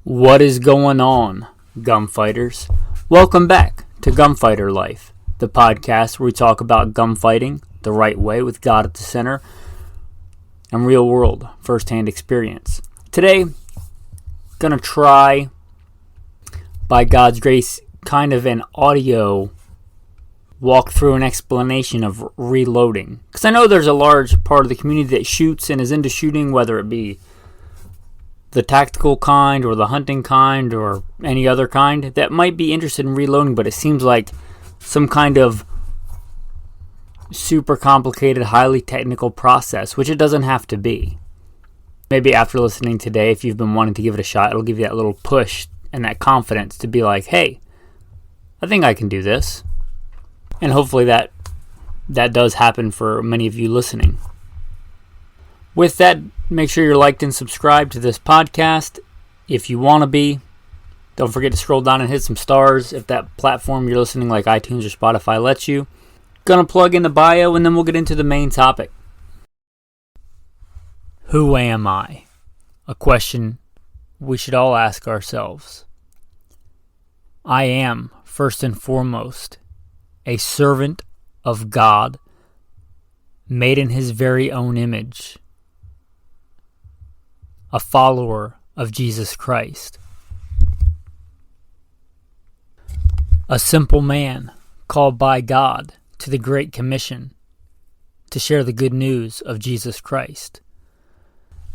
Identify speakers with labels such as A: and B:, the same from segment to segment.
A: What is going on, gunfighters? Welcome back to Gunfighter Life, the podcast where we talk about gunfighting the right way with God at the center and real-world first-hand experience. Today, gonna try, by God's grace, kind of an audio walk through an explanation of reloading. Because I know there's a large part of the community that shoots and is into shooting, whether it be the tactical kind or the hunting kind or any other kind, that might be interested in reloading, but it seems like some kind of super complicated, highly technical process, which it doesn't have to be. Maybe after listening today, if you've been wanting to give it a shot, it'll give you that little push and that confidence to be like, hey, I think I can do this. And hopefully that does happen for many of you listening. With that, make sure you're liked and subscribed to this podcast if you want to be. Don't forget to scroll down and hit some stars if that platform you're listening, like iTunes or Spotify, lets you. Gonna plug in the bio and then we'll get into the main topic. Who am I? A question we should all ask ourselves. I am, first and foremost, a servant of God, made in His very own image. A follower of Jesus Christ. A simple man called by God to the Great Commission to share the good news of Jesus Christ.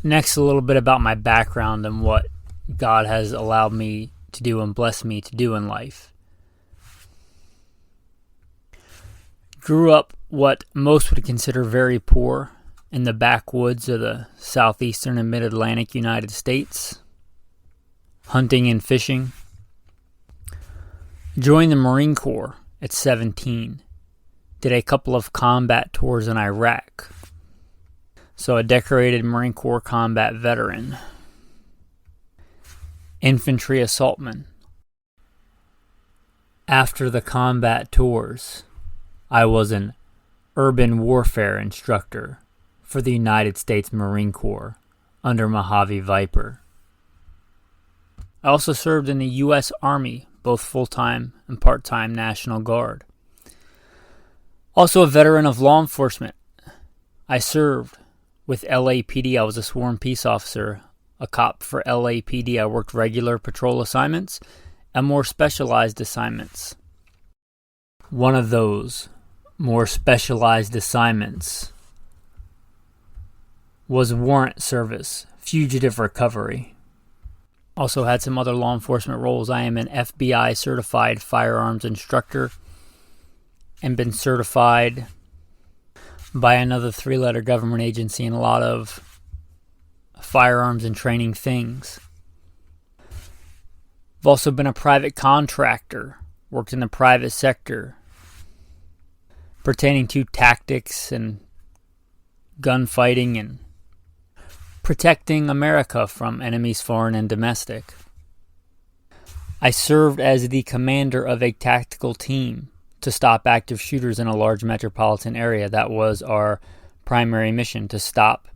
A: Next, a little bit about my background and what God has allowed me to do and blessed me to do in life. Grew up what most would consider very poor in the backwoods of the southeastern and mid-Atlantic United States, hunting and fishing. Joined the Marine Corps at 17. Did a couple of combat tours in Iraq. So a decorated Marine Corps combat veteran. Infantry assaultman. After the combat tours, I was an urban warfare instructor for the United States Marine Corps under Mojave Viper. I also served in the U.S. Army, both full-time and part-time National Guard. Also a veteran of law enforcement. I served with LAPD. I was a sworn peace officer, a cop for LAPD. I worked regular patrol assignments and more specialized assignments. One of those more specialized assignments was warrant service, fugitive recovery. Also had some other law enforcement roles. I am an FBI certified firearms instructor and been certified by another 3-letter government agency in a lot of firearms and training things. I've also been a private contractor, worked in the private sector pertaining to tactics and gunfighting and protecting America from enemies foreign and domestic. I served as the commander of a tactical team to stop active shooters in a large metropolitan area. That was our primary mission, to stop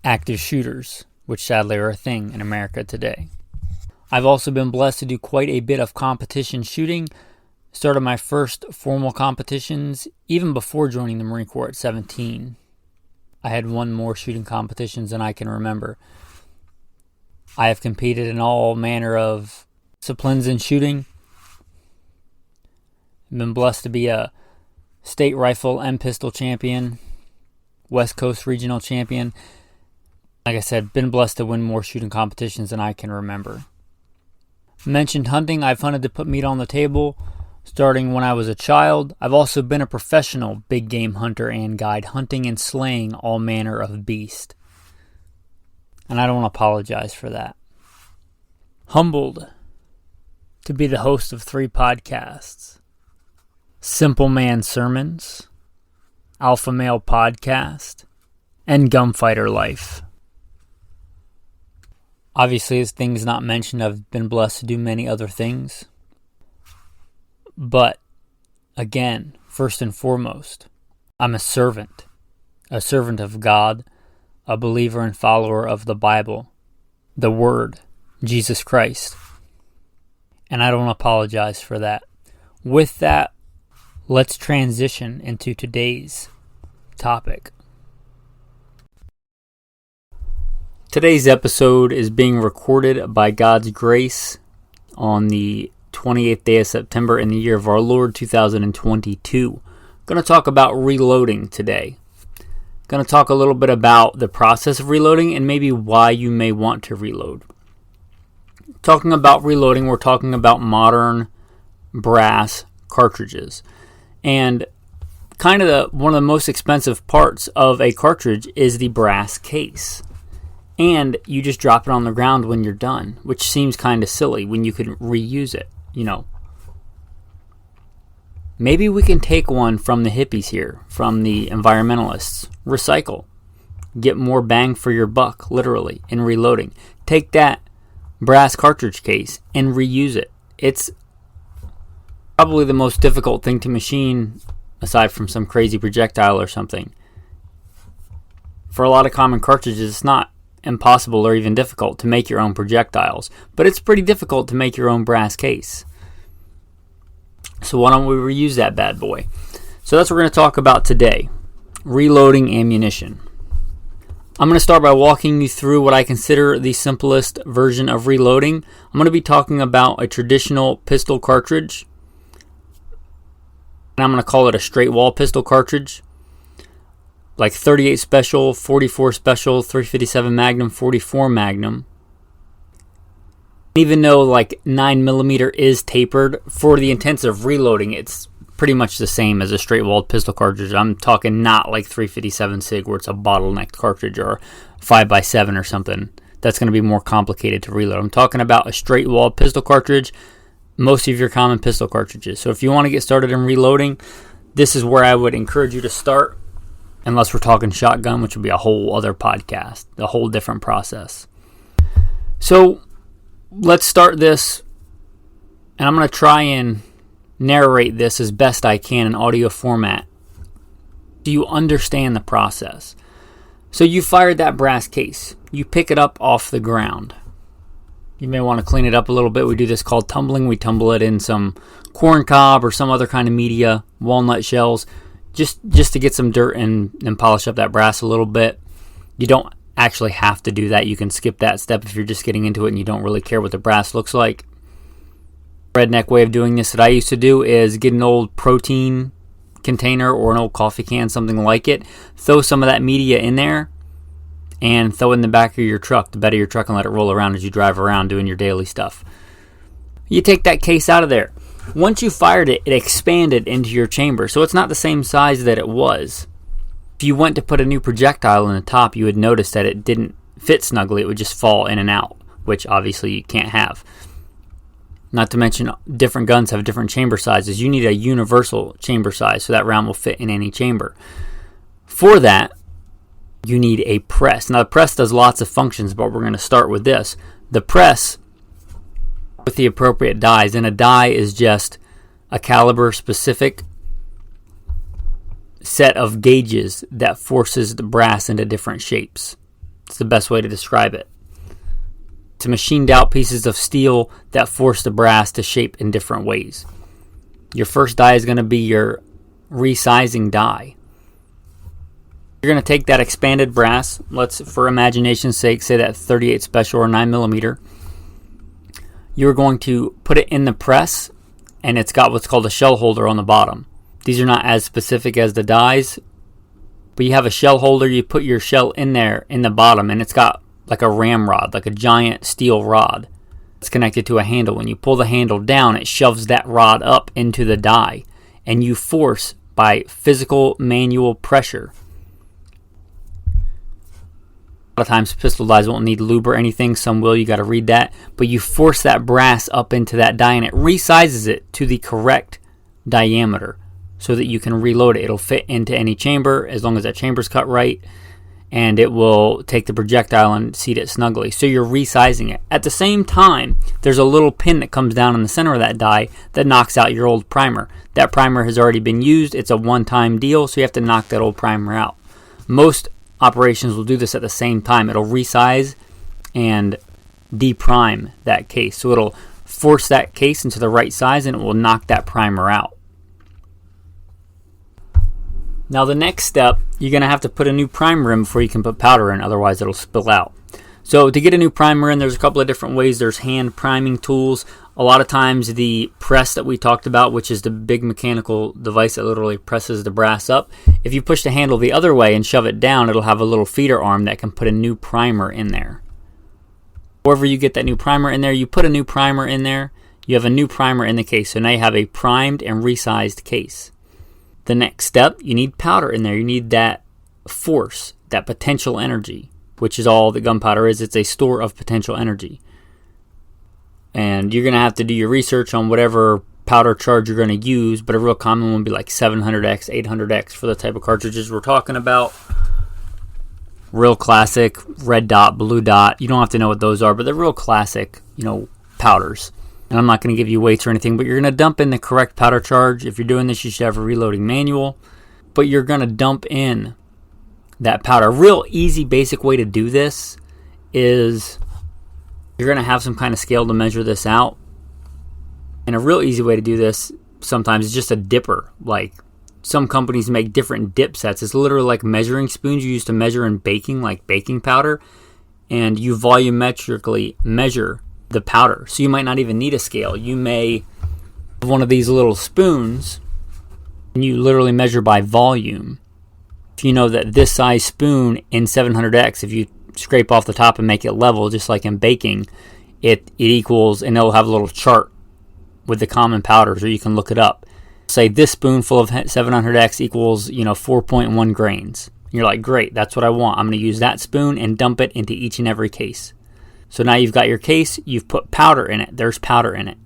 A: active shooters, which sadly are a thing in America today. I've also been blessed to do quite a bit of competition shooting. Started my first formal competitions even before joining the Marine Corps at 17. I had won more shooting competitions than I can remember. I have competed in all manner of disciplines in shooting. I've been blessed to be a state rifle and pistol champion, West Coast regional champion. Like I said, been blessed to win more shooting competitions than I can remember. Mentioned hunting. I've hunted to put meat on the table starting when I was a child. I've also been a professional big game hunter and guide, hunting and slaying all manner of beast. And I don't apologize for that. Humbled to be the host of 3 podcasts. Simple Man Sermons, Alpha Male Podcast, and Gunfighter Life. Obviously, as things not mentioned, I've been blessed to do many other things. But, again, first and foremost, I'm a servant of God, a believer and follower of the Bible, the Word, Jesus Christ. And I don't apologize for that. With that, let's transition into today's topic. Today's episode is being recorded by God's grace on the 28th day of September in the year of our Lord 2022. I'm going to talk about reloading today. Going to talk a little bit about the process of reloading and maybe why you may want to reload. Talking about reloading, we're talking about modern brass cartridges. And kind of one of the most expensive parts of a cartridge is the brass case. And you just drop it on the ground when you're done, which seems kind of silly when you can reuse it, Maybe we can take one from the hippies here, from the environmentalists. Recycle. Get more bang for your buck, literally, in reloading. Take that brass cartridge case and reuse it. It's probably the most difficult thing to machine, aside from some crazy projectile or something. For a lot of common cartridges, it's not impossible or even difficult to make your own projectiles, but it's pretty difficult to make your own brass case. So why don't we reuse that bad boy? So that's what we're going to talk about today. Reloading ammunition. I'm going to start by walking you through what I consider the simplest version of reloading. I'm going to be talking about a traditional pistol cartridge. And I'm going to call it a straight wall pistol cartridge. Like 38 Special, 44 Special, 357 Magnum, 44 Magnum. Even though like 9mm is tapered, for the intents of reloading, it's pretty much the same as a straight-walled pistol cartridge. I'm talking not like 357 SIG where it's a bottlenecked cartridge or 5x7 or something. That's going to be more complicated to reload. I'm talking about a straight-walled pistol cartridge, most of your common pistol cartridges. So if you want to get started in reloading, this is where I would encourage you to start, unless we're talking shotgun, which would be a whole other podcast, a whole different process. So let's start this, and I'm going to try and narrate this as best I can in audio format. Do you understand the process? So you fired that brass case. You pick it up off the ground. You may want to clean it up a little bit. We do this called tumbling. We tumble it in some corn cob or some other kind of media, walnut shells, just to get some dirt and polish up that brass a little bit. You don't actually have to do that. You can skip that step if you're just getting into it and you don't really care what the brass looks like. Redneck way of doing this that I used to do is get an old protein container or an old coffee can, something like it, throw some of that media in there and throw it in the back of your truck, the bed of your truck, and let it roll around as you drive around doing your daily stuff. You take that case out of there. Once you fired it, it expanded into your chamber, so it's not the same size that it was. If you went to put a new projectile in the top, you would notice that it didn't fit snugly. It would just fall in and out, which obviously you can't have. Not to mention, different guns have different chamber sizes. You need a universal chamber size, so that round will fit in any chamber. For that, you need a press. Now, the press does lots of functions, but we're going to start with this. The press with the appropriate dies, and a die is just a caliber-specific set of gauges that forces the brass into different shapes. It's the best way to describe it. It's machined out pieces of steel that force the brass to shape in different ways. Your first die is going to be your resizing die. You're going to take that expanded brass, let's, for imagination's sake, say that 38 Special or 9mm. You're going to put it in the press, and it's got what's called a shell holder on the bottom. These are not as specific as the dies, but you have a shell holder. You put your shell in there in the bottom, and it's got like a ramrod, like a giant steel rod. It's connected to a handle. When you pull the handle down, it shoves that rod up into the die, and you force by physical manual pressure. A lot of times pistol dies won't need lube or anything. Some will. You got to read that. But you force that brass up into that die, and it resizes it to the correct diameter so that you can reload it. It'll fit into any chamber as long as that chamber's cut right, and it will take the projectile and seat it snugly. So you're resizing it. At the same time, there's a little pin that comes down in the center of that die that knocks out your old primer. That primer has already been used. It's a one-time deal, so you have to knock that old primer out. Most operations will do this at the same time. It'll resize and deprime that case. So it'll force that case into the right size and it will knock that primer out. Now the next step, you're going to have to put a new primer in before you can put powder in, otherwise it'll spill out. So to get a new primer in, there's a couple of different ways. There's hand priming tools. A lot of times the press that we talked about, which is the big mechanical device that literally presses the brass up, if you push the handle the other way and shove it down, it'll have a little feeder arm that can put a new primer in there. However you get that new primer in there, you put a new primer in there, you have a new primer in the case. So now you have a primed and resized case. The next step, you need powder in there. You need that force, that potential energy, which is all that gunpowder is. It's a store of potential energy. And you're going to have to do your research on whatever powder charge you're going to use, but a real common one would be like 700X, 800X for the type of cartridges we're talking about. Real classic, red dot, blue dot. You don't have to know what those are, but they're real classic, powders. And I'm not going to give you weights or anything, but you're going to dump in the correct powder charge. If you're doing this, you should have a reloading manual. But you're going to dump in that powder. A real easy, basic way to do this is you're going to have some kind of scale to measure this out. And a real easy way to do this sometimes is just a dipper. Like some companies make different dip sets. It's literally like measuring spoons you use to measure in baking, like baking powder. And you volumetrically measure the powder. So you might not even need a scale. You may have one of these little spoons and you literally measure by volume. If you know that this size spoon in 700X, if you scrape off the top and make it level, just like in baking, it equals, and it'll have a little chart with the common powders, or you can look it up. Say this spoonful of 700X equals, 4.1 grains. You're like, great, that's what I want. I'm going to use that spoon and dump it into each and every case. So now you've got your case, you've put powder in it. There's powder in it.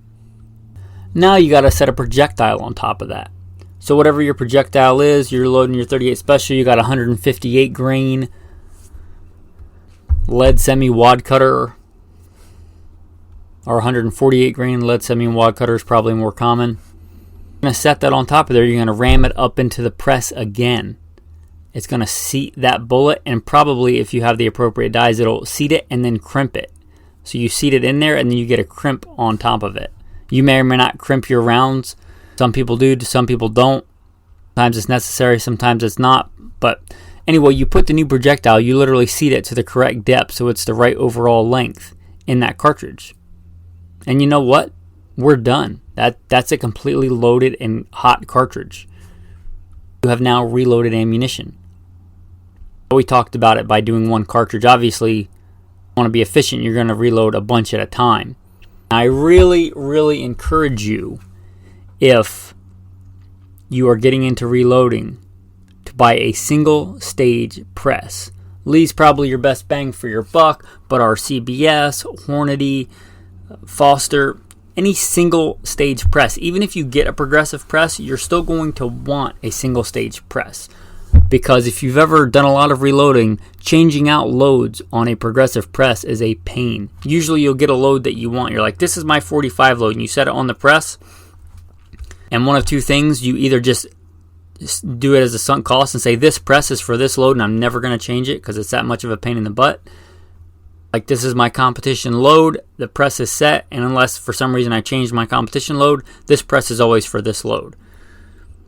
A: Now you got to set a projectile on top of that. So whatever your projectile is, you're loading your 38 Special, you got 158 grain lead semi-wad cutter, or 148 grain lead semi-wad cutter is probably more common. You're going to set that on top of there. You're going to ram it up into the press again. It's going to seat that bullet, and probably if you have the appropriate dies, it'll seat it and then crimp it. So you seat it in there and then you get a crimp on top of it. You may or may not crimp your rounds. Some people do, some people don't. Sometimes it's necessary, sometimes it's not. But anyway, you put the new projectile, you literally seat it to the correct depth so it's the right overall length in that cartridge. And you know what? We're done. That's a completely loaded and hot cartridge. You have now reloaded ammunition. We talked about it by doing one cartridge. Obviously, you want to be efficient, you're going to reload a bunch at a time. I really, really encourage you, if you are getting into reloading, to buy a single stage press. Lee's probably your best bang for your buck, but our CBS, Hornady, Foster, any single stage press, even if you get a progressive press, you're still going to want a single stage press. Because if you've ever done a lot of reloading, changing out loads on a progressive press is a pain. Usually you'll get a load that you want. You're like, this is my 45 load, and you set it on the press. And one of two things, you either just do it as a sunk cost and say, this press is for this load and I'm never going to change it because it's that much of a pain in the butt. Like, this is my competition load, the press is set, and unless for some reason I change my competition load, this press is always for this load.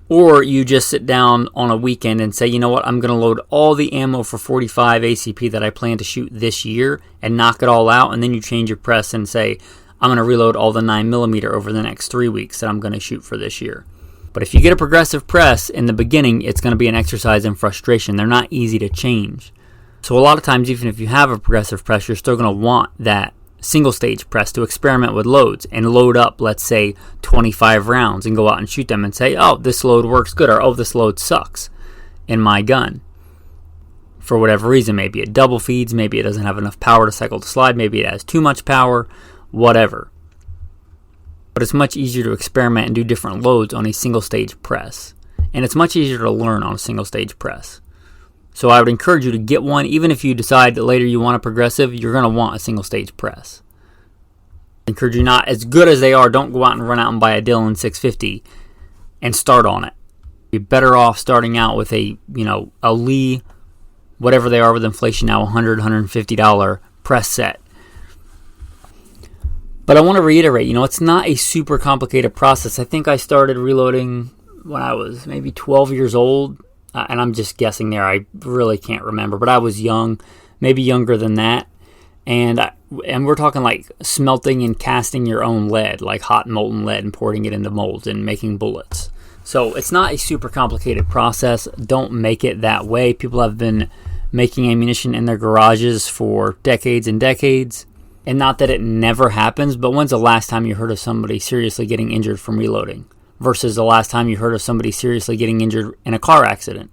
A: Or you just sit down on a weekend and say, you know what, I'm going to load all the ammo for 45 ACP that I plan to shoot this year and knock it all out, and then you change your press and say, I'm going to reload all the 9mm over the next 3 weeks that I'm going to shoot for this year. But if you get a progressive press in the beginning, it's going to be an exercise in frustration. They're not easy to change. So a lot of times, even if you have a progressive press, you're still going to want that single stage press to experiment with loads and load up, let's say, 25 rounds and go out and shoot them and say, oh, this load works good, or oh, this load sucks in my gun. For whatever reason, maybe it double feeds, maybe it doesn't have enough power to cycle to slide, maybe it has too much power, whatever. But it's much easier to experiment and do different loads on a single stage press. And it's much easier to learn on a single stage press. So I would encourage you to get one. Even if you decide that later you want a progressive, you're going to want a single stage press. I encourage you not, as good as they are, don't go out and run out and buy a Dillon 650 and start on it. You're better off starting out with a Lee, whatever they are with inflation now, $100, $150 press set. But I want to reiterate, it's not a super complicated process. I think I started reloading when I was maybe 12 years old, and I'm just guessing there. I really can't remember, but I was young, maybe younger than that. And we're talking like smelting and casting your own lead, like hot molten lead, and pouring it into molds and making bullets. So it's not a super complicated process. Don't make it that way. People have been making ammunition in their garages for decades and decades. And not that it never happens, but when's the last time you heard of somebody seriously getting injured from reloading versus the last time you heard of somebody seriously getting injured in a car accident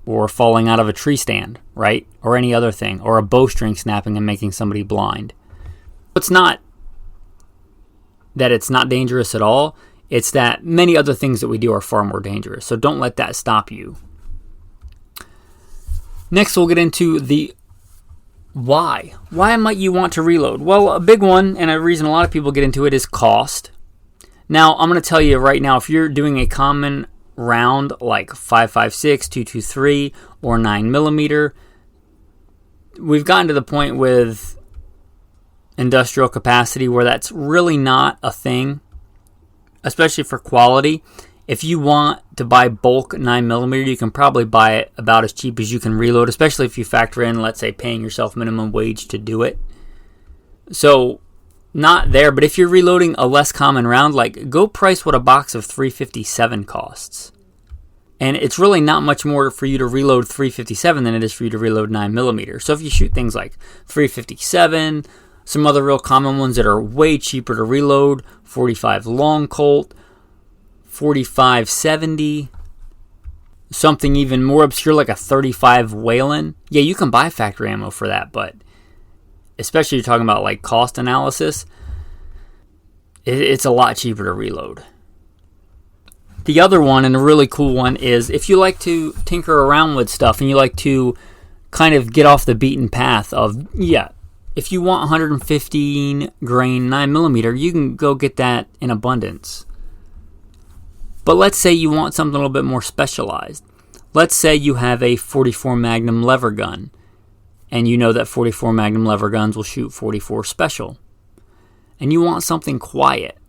A: or falling out of a tree stand, right? Or any other thing, or a bowstring snapping and making somebody blind. It's not that it's not dangerous at all. It's that many other things that we do are far more dangerous. So don't let that stop you. Next, we'll get into the why. Why might you want to reload? Well, a big one, and a reason a lot of people get into it, is cost. Now, I'm going to tell you right now, if you're doing a common round like 5.56, 223, or 9mm, we've gotten to the point with industrial capacity where that's really not a thing, especially for quality. If you want to buy bulk 9mm, you can probably buy it about as cheap as you can reload, especially if you factor in, let's say, paying yourself minimum wage to do it. So, not there, but if you're reloading a less common round, like, go price what a box of 357 costs. And it's really not much more for you to reload 357 than it is for you to reload 9mm. So if you shoot things like 357, some other real common ones that are way cheaper to reload, 45 long Colt, 4570, something even more obscure like a 35 Whalen. Yeah, you can buy factory ammo for that, but especially you're talking about like cost analysis, it's a lot cheaper to reload. The other one, and a really cool one, is if you like to tinker around with stuff and you like to kind of get off the beaten path of, if you want 115 grain 9mm, you can go get that in abundance. But let's say you want something a little bit more specialized. Let's say you have a 44 Magnum lever gun, and you know that 44 Magnum lever guns will shoot 44 special. And you want something quiet.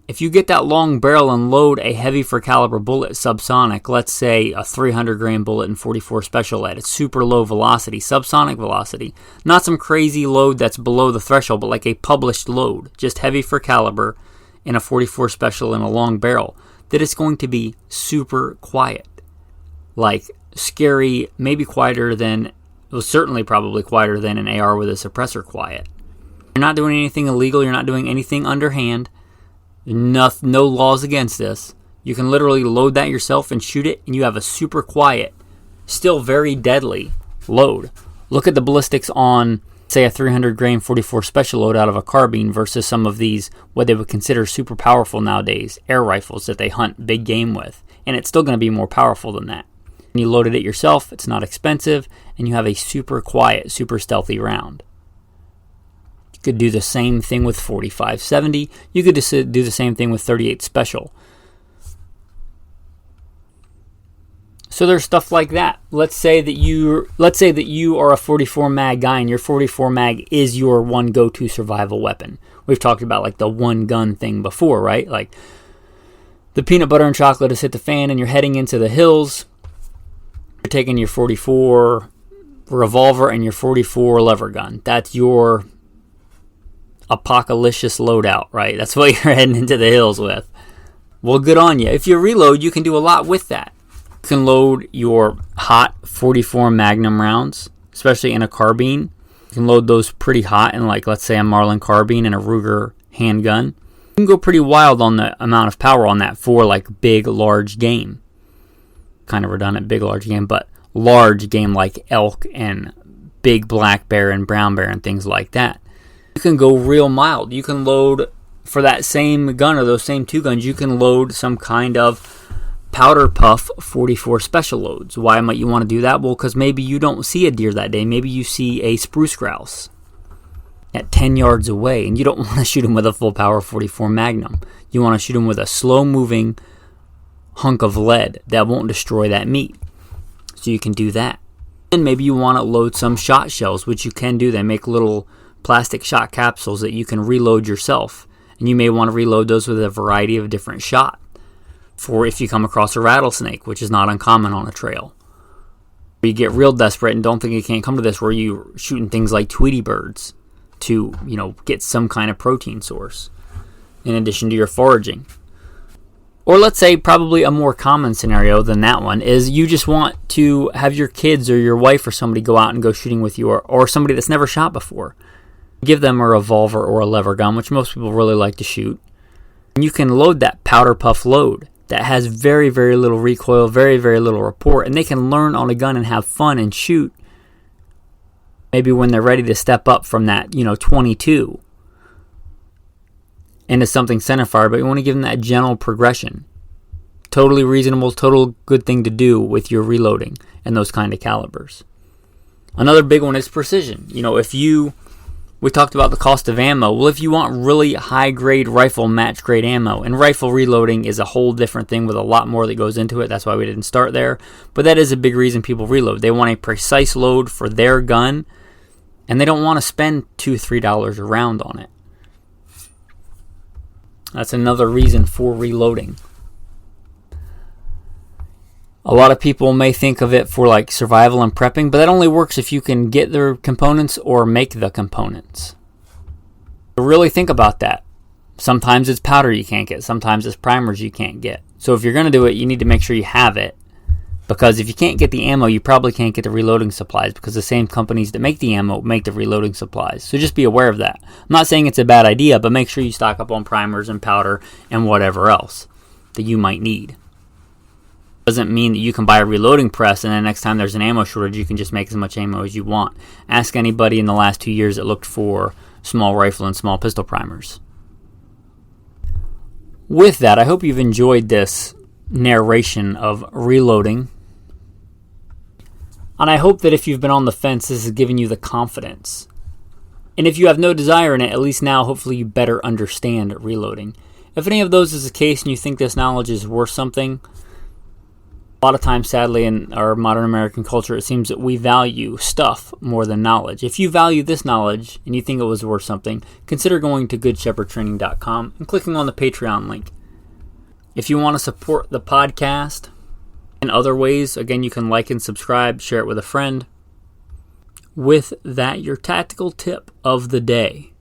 A: If you get that long barrel and load a heavy for caliber bullet subsonic, let's say a 300 grain bullet in 44 special at super low velocity, subsonic velocity, not some crazy load that's below the threshold, but like a published load, just heavy for caliber in a 44 special in a long barrel, that it's going to be super quiet. Like scary, maybe quieter than, well, certainly probably quieter than an AR with a suppressor quiet. You're not doing anything illegal, you're not doing anything underhand. No laws against this. You can literally load that yourself and shoot it, and you have a super quiet, still very deadly load. Look at the ballistics on, say, a 300 grain 44 special load out of a carbine versus some of these, what they would consider super powerful nowadays, air rifles that they hunt big game with. And it's still going to be more powerful than that. When you loaded it yourself, it's not expensive, and you have a super quiet, super stealthy round. Could do the same thing with 4570. You could just do the same thing with 38 special. So there's stuff like that. Let's say that you are a 44 mag guy and your 44 mag is your one go-to survival weapon. We've talked about like the one gun thing before, right? Like the peanut butter and chocolate has hit the fan and you're heading into the hills. You're taking your 44 revolver and your 44 lever gun. That's your apocalyptic loadout, right? That's what you're heading into the hills with. Well, good on you. If you reload, you can do a lot with that. You can load your hot 44 Magnum rounds, especially in a carbine. You can load those pretty hot in, like, let's say a Marlin carbine and a Ruger handgun. You can go pretty wild on the amount of power on that for, like, big, large game. Kind of redundant, big, large game, but large game like elk and big black bear and brown bear and things like that. You can go real mild. You can load, for that same gun or those same two guns, you can load some kind of powder puff 44 special loads. Why might you want to do that? Well, because maybe you don't see a deer that day. Maybe you see a spruce grouse at 10 yards away, and you don't want to shoot him with a full power 44 Magnum. You want to shoot him with a slow-moving hunk of lead that won't destroy that meat. So you can do that. And maybe you want to load some shot shells, which you can do. They make little plastic shot capsules that you can reload yourself. And you may want to reload those with a variety of different shot for if you come across a rattlesnake, which is not uncommon on a trail. You get real desperate and don't think you can't come to this, where you're shooting things like Tweety birds to, get some kind of protein source in addition to your foraging. Or let's say probably a more common scenario than that one is you just want to have your kids or your wife or somebody go out and go shooting with you, or somebody that's never shot before. Give them a revolver or a lever gun, which most people really like to shoot. And you can load that powder puff load that has very, very little recoil, very, very little report, and they can learn on a gun and have fun and shoot maybe when they're ready to step up from that, 22 into something centerfire, but you want to give them that gentle progression. Totally reasonable, total good thing to do with your reloading and those kind of calibers. Another big one is precision. We talked about the cost of ammo. Well, if you want really high-grade rifle match-grade ammo, and rifle reloading is a whole different thing with a lot more that goes into it. That's why we didn't start there. But that is a big reason people reload. They want a precise load for their gun, and they don't want to spend $2-3 a round on it. That's another reason for reloading. A lot of people may think of it for like survival and prepping, but that only works if you can get the components or make the components. So really think about that. Sometimes it's powder you can't get. Sometimes it's primers you can't get. So if you're going to do it, you need to make sure you have it. Because if you can't get the ammo, you probably can't get the reloading supplies, because the same companies that make the ammo make the reloading supplies. So just be aware of that. I'm not saying it's a bad idea, but make sure you stock up on primers and powder and whatever else that you might need. Doesn't mean that you can buy a reloading press and then next time there's an ammo shortage you can just make as much ammo as you want. Ask anybody in the last 2 years that looked for small rifle and small pistol primers. With that, I hope you've enjoyed this narration of reloading. And I hope that if you've been on the fence, this has given you the confidence. And if you have no desire in it, at least now hopefully you better understand reloading. If any of those is the case and you think this knowledge is worth something, a lot of times, sadly, in our modern American culture, it seems that we value stuff more than knowledge. If you value this knowledge and you think it was worth something, consider going to goodshepherdtraining.com and clicking on the Patreon link. If you want to support the podcast in other ways, again, you can like and subscribe, share it with a friend. With that, your tactical tip of the day.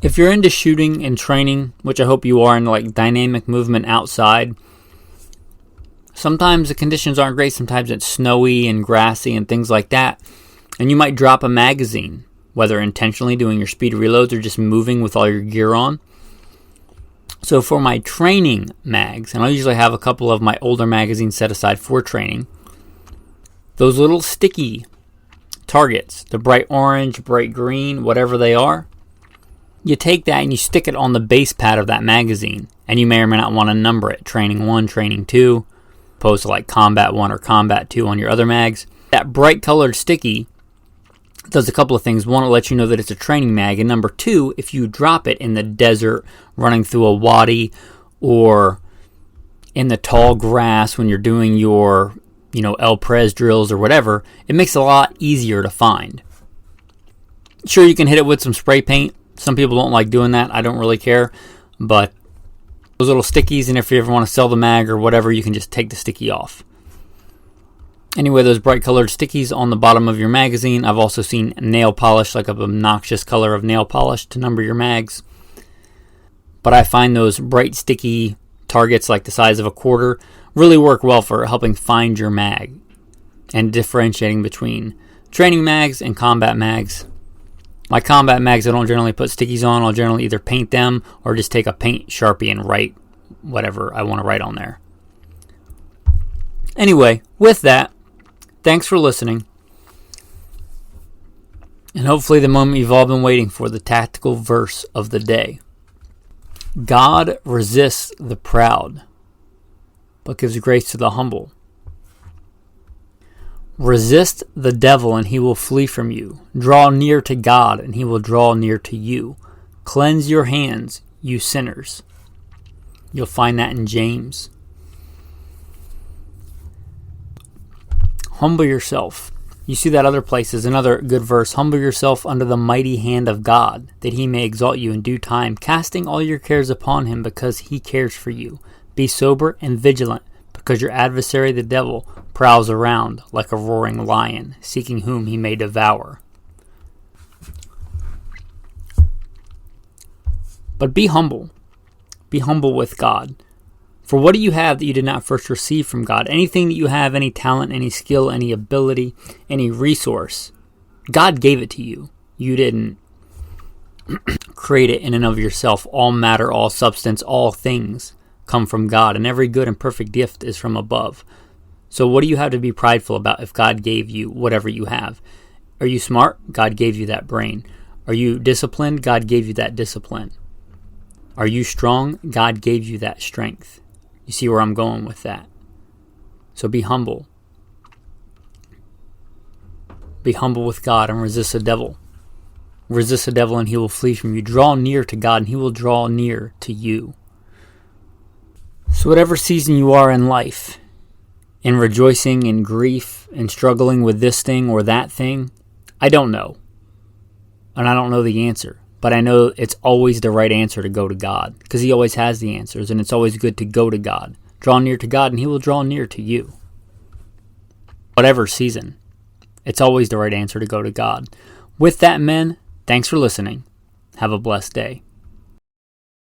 A: If you're into shooting and training, which I hope you are, in like dynamic movement outside, sometimes the conditions aren't great. Sometimes it's snowy and grassy and things like that. And you might drop a magazine, whether intentionally doing your speed reloads or just moving with all your gear on. So for my training mags, and I usually have a couple of my older magazines set aside for training, those little sticky targets, the bright orange, bright green, whatever they are, you take that and you stick it on the base pad of that magazine. And you may or may not want to number it, training 1, training 2, opposed to like Combat 1 or Combat 2 on your other mags. That bright colored sticky does a couple of things. One, it'll let you know that it's a training mag. And number two, if you drop it in the desert, running through a wadi, or in the tall grass when you're doing your, El Prez drills or whatever, it makes it a lot easier to find. Sure, you can hit it with some spray paint. Some people don't like doing that. I don't really care. But those little stickies, and if you ever want to sell the mag or whatever, you can just take the sticky off. Anyway, those bright colored stickies on the bottom of your magazine. I've also seen nail polish, like an obnoxious color of nail polish to number your mags. But I find those bright sticky targets, like the size of a quarter, really work well for helping find your mag and differentiating between training mags and combat mags. My combat mags, I don't generally put stickies on. I'll generally either paint them or just take a paint Sharpie and write whatever I want to write on there. Anyway, with that, thanks for listening. And hopefully the moment you've all been waiting for, the tactical verse of the day. God resists the proud, but gives grace to the humble. Resist the devil, and he will flee from you. Draw near to God, and he will draw near to you. Cleanse your hands, you sinners. You'll find that in James. Humble yourself. You see that other place is another good verse. Humble yourself under the mighty hand of God, that he may exalt you in due time, casting all your cares upon him because he cares for you. Be sober and vigilant, because your adversary the devil prowls around like a roaring lion, seeking whom he may devour. But be humble. Be humble with God. For what do you have that you did not first receive from God? Anything that you have, any talent, any skill, any ability, any resource, God gave it to you. You didn't create it in and of yourself. All matter, all substance, all things come from God, and every good and perfect gift is from above. So what do you have to be prideful about if God gave you whatever you have? Are you smart? God gave you that brain. Are you disciplined? God gave you that discipline. Are you strong? God gave you that strength. You see where I'm going with that. So be humble. Be humble with God and resist the devil. Resist the devil and he will flee from you. Draw near to God and he will draw near to you. So whatever season you are in life, in rejoicing, in grief, in struggling with this thing or that thing, I don't know. And I don't know the answer. But I know it's always the right answer to go to God, because he always has the answers, and it's always good to go to God. Draw near to God, and he will draw near to you. Whatever season, it's always the right answer to go to God. With that, men, thanks for listening. Have a blessed day.